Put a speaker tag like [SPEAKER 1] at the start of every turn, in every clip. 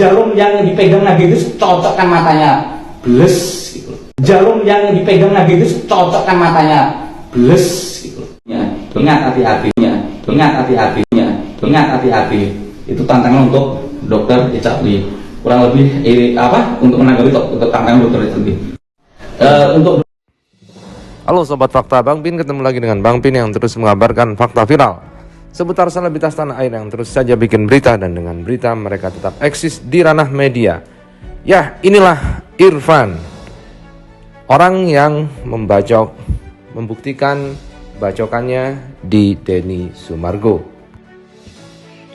[SPEAKER 1] Jarum yang dipegang Nabi itu cocokkan matanya, bles gitu. Jarum yang dipegang Nabi itu cocokkan matanya, bles gitu. Ya, ingat hati-hatinya, ingat hati-hatinya, ingat hati-hati. Itu tantangan untuk dokter Richard Lee. Kurang lebih untuk menanggapi untuk tantangan dokter Richard Lee.
[SPEAKER 2] Halo Sobat Fakta, Bang Pin ketemu lagi dengan Bang Pin yang terus mengabarkan fakta viral seputar selebritas tanah air yang terus saja bikin berita, dan dengan berita mereka tetap eksis di ranah media. Ya, inilah Irfan, orang yang membuktikan bacokannya di Denny Sumargo.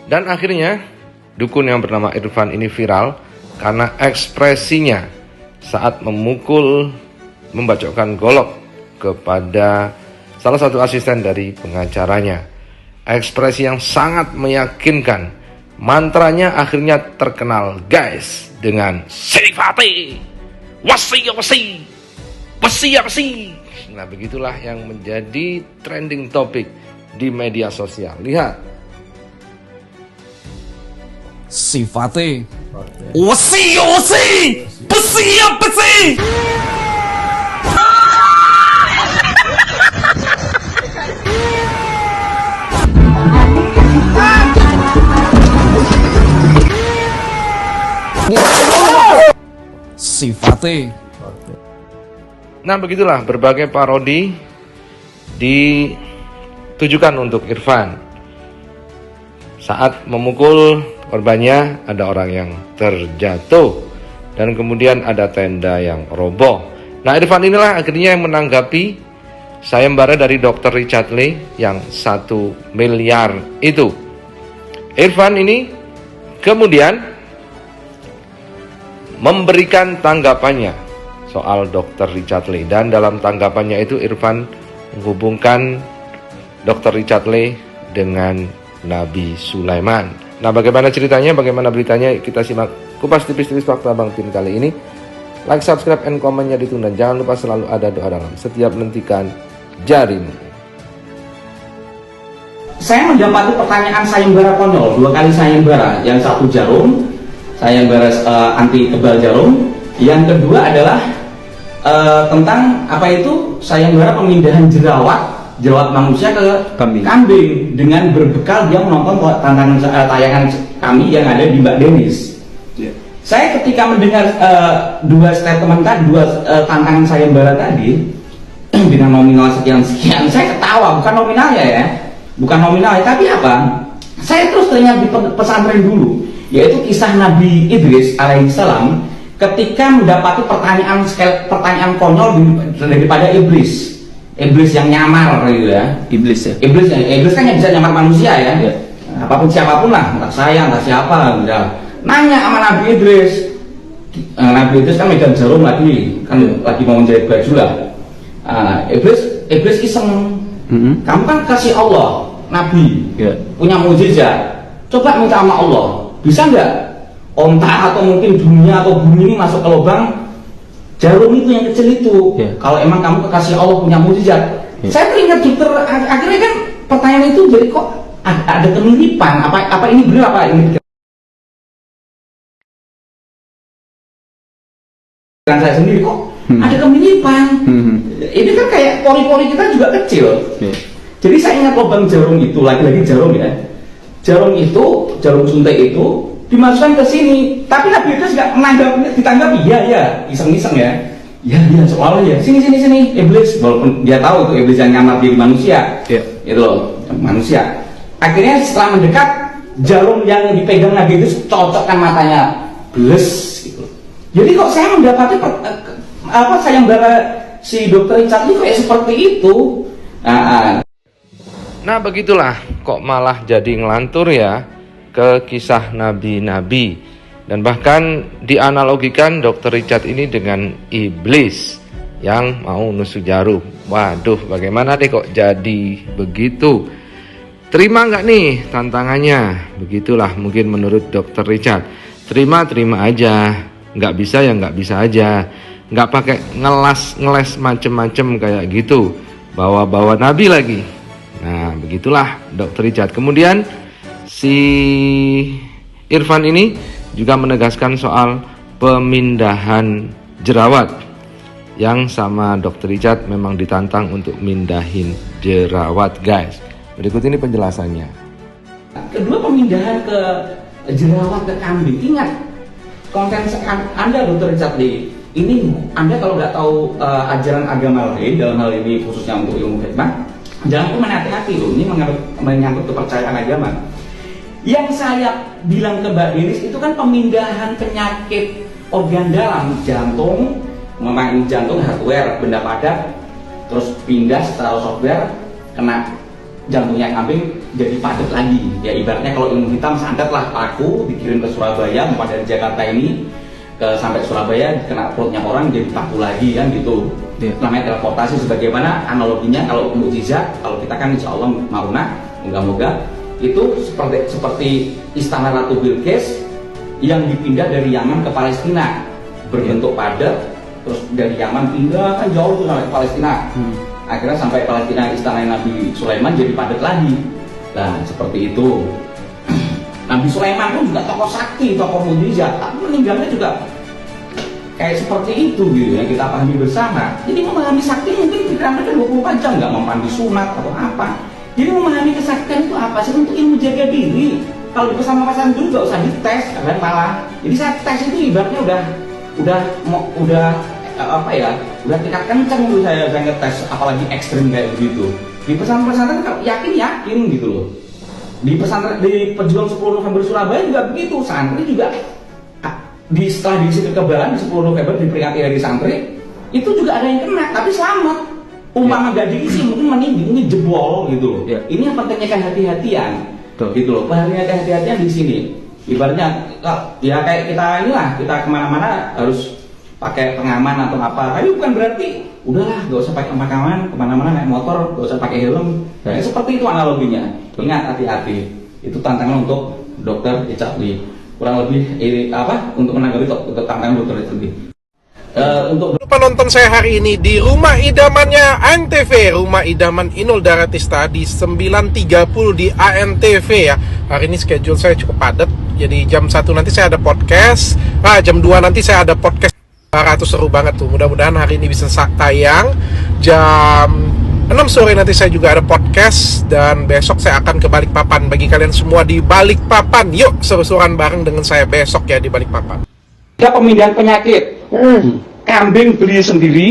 [SPEAKER 2] Dan akhirnya dukun yang bernama Irfan ini viral karena ekspresinya saat membacokkan golok kepada salah satu asisten dari pengacaranya. Ekspresi yang sangat meyakinkan. Mantranya akhirnya terkenal guys dengan Sifati wasi. Nah, begitulah yang menjadi trending topik di media sosial. Lihat.
[SPEAKER 3] Sifati wasi besi. Sifati.
[SPEAKER 2] Nah, begitulah berbagai parodi ditujukan untuk Irfan. Saat memukul korbannya ada orang yang terjatuh dan kemudian ada tenda yang roboh. Nah, Irfan inilah akhirnya yang menanggapi sayembara dari Dr. Richard Lee yang 1 miliar itu. Irfan ini kemudian memberikan tanggapannya soal Dr. Richard Lee, dan dalam tanggapannya itu Irfan menghubungkan Dr. Richard Lee dengan Nabi Sulaiman. Nah, bagaimana ceritanya, bagaimana beritanya, kita simak kupas tipis-tipis fakta Bang Pin kali ini. Like, subscribe, and komennya ditunda. Jangan lupa selalu ada doa dalam setiap mentikan jarimu.
[SPEAKER 1] Saya mendapati pertanyaan sayembara konyol, 2 kali sayembara. Yang satu jarum, sayembara anti kebal jarum. Yang kedua adalah tentang sayembara pemindahan jerawat manusia ke kambing dengan berbekal dia menonton tayangan kami yang ada di Mbak Denis. Saya ketika mendengar 2 statement tadi, 2 tantangan sayembara tadi dengan nominal sekian, saya ketawa. Bukan nominalnya, tapi apa? Saya terus teringat di pesantren dulu, yaitu kisah Nabi Idris alaihissalam ketika mendapati pertanyaan konyol daripada iblis yang nyamar gitu ya. Iblis kan yang bisa nyamar manusia ya. Apapun siapapun lah, entah saya, entah siapa gitu. Nanya sama Nabi Idris. Nabi Idris kan megang jarum lagi mau menjahit baju lah. Iblis iseng. Kamu kan kasih Allah Nabi, punya mukjizat. Coba minta sama Allah, bisa nggak onta atau mungkin dunia atau bumi ini masuk ke lubang jarum itu yang kecil itu? Kalau emang kamu kekasih Allah punya mukjizat. Saya teringat dokter, akhirnya kan pertanyaan itu jadi kok ada kemiripan. Apa ini benar, apa ini pikiran saya sendiri kok ada kemiripan. Ini kan kayak pori-pori kita juga kecil. Jadi saya ingat lubang jarum itu, lagi-lagi jarum ya. Jarum suntik itu dimasukkan ke sini, tapi Nabi itu nggak ditanggapi. Ya, iseng-iseng ya. Ya, soalnya ya. Sini, iblis. Walaupun dia tahu itu iblis yang nyamar diri manusia. Itu loh, manusia. Akhirnya setelah mendekat, jarum yang dipegang Nabi itu cocokkan matanya, bles gitu. Jadi kok saya mendapati sayembara si dokter Richard itu kayak seperti itu.
[SPEAKER 2] Nah, begitulah kok malah jadi ngelantur ya ke kisah nabi-nabi, dan bahkan dianalogikan Dr. Richard ini dengan iblis yang mau nusuk jarum. Waduh, bagaimana deh kok jadi begitu? Terima nggak nih tantangannya? Begitulah mungkin menurut Dr. Richard. Terima aja, nggak bisa ya nggak bisa aja, nggak pakai ngeles macem-macem kayak gitu, bawa nabi lagi. Nah, begitulah Dr. Richard. Kemudian si Irfan ini juga menegaskan soal pemindahan jerawat yang sama Dr. Richard memang ditantang untuk mindahin jerawat, guys. Berikut ini penjelasannya.
[SPEAKER 1] Kedua, pemindahan ke jerawat ke kambing. Ingat, konten Anda Dr. Richard Lee, ini Anda kalau nggak tahu ajaran agama lain dalam hal ini khususnya untuk ilmu hikmah, jangan pun hati-hati loh, ini menyangkut kepercayaan agama. Yang saya bilang ke Mbak Denis itu kan pemindahan penyakit organ dalam, jantung, memang jantung hardware, benda padat, terus pindah secara software, kena jantungnya kambing jadi padat lagi. Ya ibaratnya kalau ilmu hitam santet lah, paku dikirim ke Surabaya, mau dari Jakarta ini sampai Surabaya, kena perutnya orang jadi paku lagi kan gitu. Namanya teleportasi. Sebagaimana analoginya kalau mukjizat, kalau kita kan insya Allah mauna, moga-moga itu seperti istana Ratu Bilqis yang dipindah dari Yaman ke Palestina, berbentuk padat, terus dari Yaman pindah kan jauh tuh sampai Palestina. Akhirnya sampai Palestina, istana Nabi Sulaiman jadi padat lagi. Nah seperti itu. Nabi Sulaiman pun juga tokoh sakti, tokoh mukjizat, tapi meninggalnya juga kayak seperti itu gitu ya, kita pahami bersama. Jadi memahami sakti mungkin pikiran mereka 24 jam nggak memahami sunat atau apa. Jadi memahami kesaktian itu apa sih? Untuk ilmu jaga diri. Kalau di pesan-pesan dulu nggak usah dites, kalian malah. Jadi saya tes itu ibaratnya udah apa ya? Udah tingkat kenceng tuh saya ngetes, apalagi ekstrim kayak begitu. Di pesantren kalau yakin gitu loh. Di pesantren di Pejuang 10 November Surabaya juga begitu. Santri juga setelah diisi kekebalan di 10 November diperingati hari santri, itu juga ada yang kena tapi selamat. Umpama nggak diisi mungkin meninggi, ini jebol gitu loh. Ini yang pentingnya kehati-hatian, gitu loh. Pentingnya kehati-hatian di sini. Ibaratnya ya kayak kita inilah, kita kemana-mana harus pakai pengaman atau apa. Tapi bukan berarti udahlah nggak usah pakai pengaman, kemana-mana naik motor nggak usah pakai helm. Ya, seperti itu analoginya. Ingat, hati-hati. Itu tantangan untuk Dr. Richard Lee. Kurang lebih untuk menanggapi tantangan Dr. Richard Lee. Untuk
[SPEAKER 4] penonton saya hari ini di rumah idamannya ANTV, rumah idaman Inul Daratista di 9.30 di ANTV ya. Hari ini schedule saya cukup padat, jadi jam 1 nanti saya ada podcast, jam 2 nanti saya ada podcast. Itu seru banget tuh, mudah-mudahan hari ini bisa tayang. Jam 6 sore nanti saya juga ada podcast, dan besok saya akan ke Balikpapan. Bagi kalian semua di Balikpapan, yuk seru-seruan bareng dengan saya besok ya di Balikpapan.
[SPEAKER 1] pemindahan penyakit. Kambing beli sendiri.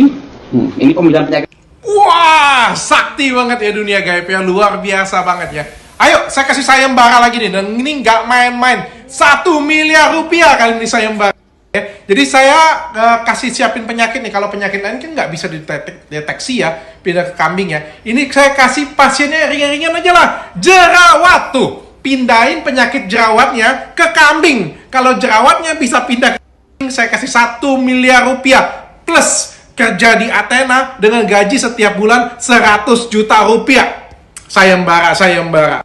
[SPEAKER 1] Ini pemindahan penyakit.
[SPEAKER 4] Wah, sakti banget ya dunia gaib ya, luar biasa banget ya. Ayo, saya kasih sayembara lagi nih, dan ini nggak main-main. 1 miliar rupiah kali ini sayembara. Jadi saya kasih siapin penyakit nih. Kalau penyakit lain kan nggak bisa dideteksi ya, pindah ke kambing ya. Ini saya kasih pasiennya ringan-ringan aja lah. Jerawat tuh, pindahin penyakit jerawatnya ke kambing. Kalau jerawatnya bisa pindah ke kambing, saya kasih 1 miliar rupiah plus kerja di Athena dengan gaji setiap bulan 100 juta rupiah. Sayembara.